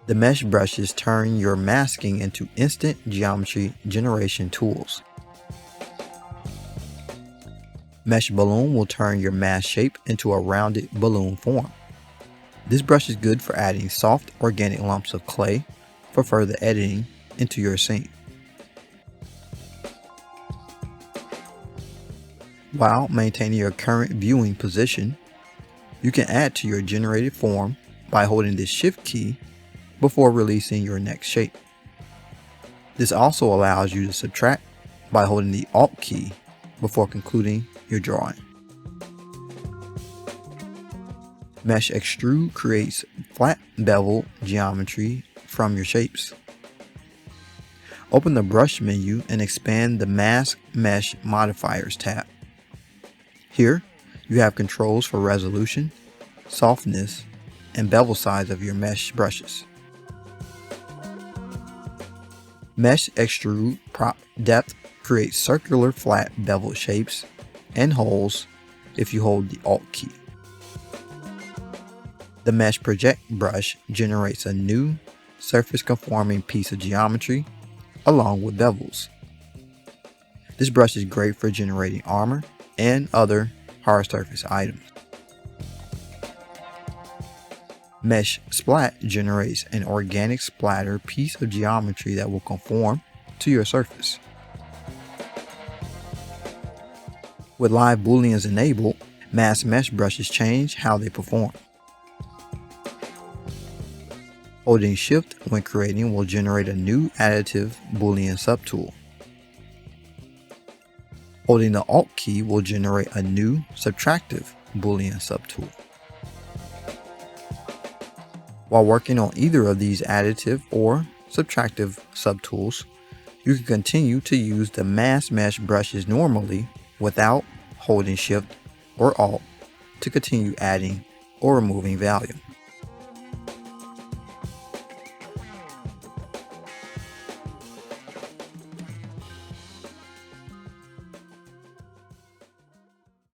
The mesh brushes turn your masking into instant geometry generation tools. Mesh balloon will turn your mask shape into a rounded balloon form. This brush is good for adding soft organic lumps of clay for further editing into your scene. While maintaining your current viewing position, you can add to your generated form by holding the Shift key before releasing your next shape. This also allows you to subtract by holding the Alt key before concluding your drawing. Mesh Extrude creates flat bevel geometry from your shapes. Open the Brush menu and expand the Mask Mesh Modifiers tab. Here, you have controls for resolution, softness, and bevel size of your mesh brushes. Mesh Extrude Prop Depth creates circular flat beveled shapes and holes if you hold the Alt key. The Mesh Project brush generates a new surface conforming piece of geometry along with bevels. This brush is great for generating armor and other hard surface items. Mesh Splat generates an organic splatter piece of geometry that will conform to your surface. With live booleans enabled, mask mesh brushes change how they perform. Holding Shift when creating will generate a new additive boolean subtool. Holding the Alt key will generate a new subtractive boolean subtool. While working on either of these additive or subtractive subtools, you can continue to use the mask mesh brushes normally without holding Shift or Alt to continue adding or removing value.